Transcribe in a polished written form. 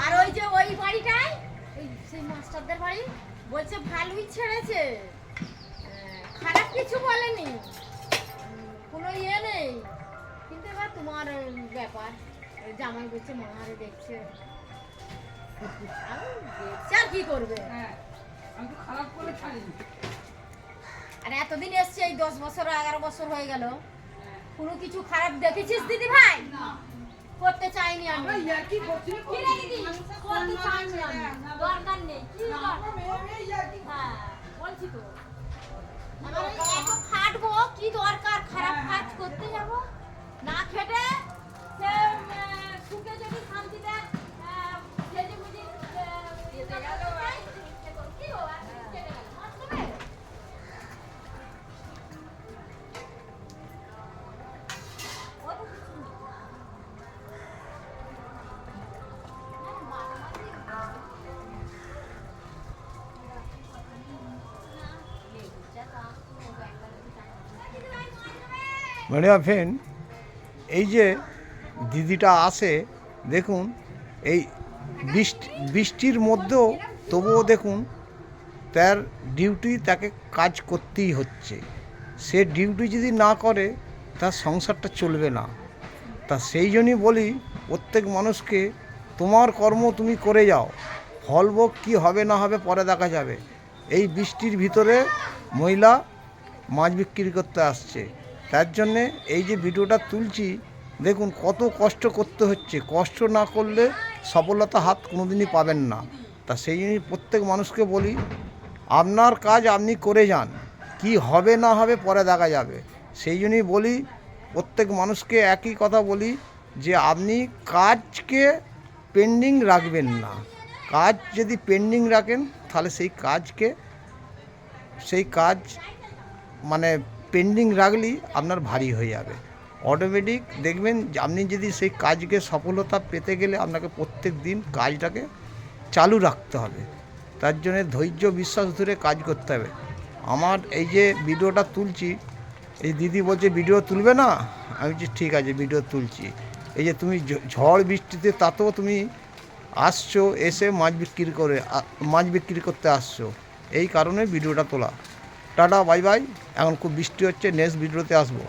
আর ওই যে ওই বাড়িটায় সেই মাস্টারদের বাড়ি বলছে ভালোই ছেড়েছে, খারাপ কিছু বলেনি, কোনো ইয়ে নেই। কিন্তু এবার তোমার ব্যাপার, জামাই বলছে মারে দেখছে, আর কি করবে। আর এতদিন এসছে, এই 10 বছর 11 বছর হয়ে গেল, কোনো কিছু খারাপ দেখেছিস দিদি ভাই? করতে চাইনি আমি। দরকার নেই, বলছি তো এত খাটবো কি দরকার, খারাপ কাজ করতে যাবো না খেটে সুখে যদি শান্তিতে মানে ফ্রেন্ড, এই যে দিদিটা আসে দেখুন, এই বৃষ্টির মধ্যেও তবুও দেখুন তার ডিউটি, তাকে কাজ করতেই হচ্ছে। সে ডিউটি যদি না করে তার সংসারটা চলবে না। তা সেই জন্যই বলি প্রত্যেক মানুষকে, তোমার কর্ম তুমি করে যাও, ফল ভোগ কী হবে না হবে পরে দেখা যাবে। এই বৃষ্টির ভিতরে মহিলা মাছ বিক্রি করতে আসছে, তার জন্যে এই যে ভিডিওটা তুলছি, দেখুন কত কষ্ট করতে হচ্ছে। কষ্ট না করলে সফলতা হাত কোনোদিনই পাবেন না। তা সেই জন্যই প্রত্যেক মানুষকে বলি, আপনার কাজ আপনি করে যান, কি হবে না হবে পরে দেখা যাবে। সেই জন্যই বলি প্রত্যেক মানুষকে একই কথা বলি যে আপনি কাজকে পেন্ডিং রাখবেন না। কাজ যদি পেন্ডিং রাখেন তাহলে সেই কাজ মানে পেন্ডিং রাখলেই আপনার ভারী হয়ে যাবে। অটোমেটিক দেখবেন আপনি যদি সেই কাজকে সফলতা পেতে গেলে আপনাকে প্রত্যেক দিন কাজটাকে চালু রাখতে হবে। তার জন্য ধৈর্য বিশ্বাস ধরে কাজ করতে হবে। আমার এই যে ভিডিওটা তুলছি, এই দিদি বলছে ভিডিও তুলবে না, আমি বলছি ঠিক আছে ভিডিও তুলছি। এই যে তুমি ঝড় বৃষ্টিতে তাতেও তুমি আসছো, এসে মাছ বিক্রি করতে আসছো, এই কারণে ভিডিওটা তোলা। Tata, bye bye. এখন খুব বৃষ্টি হচ্ছে, নেক্সট ভিডিওতে আসবো।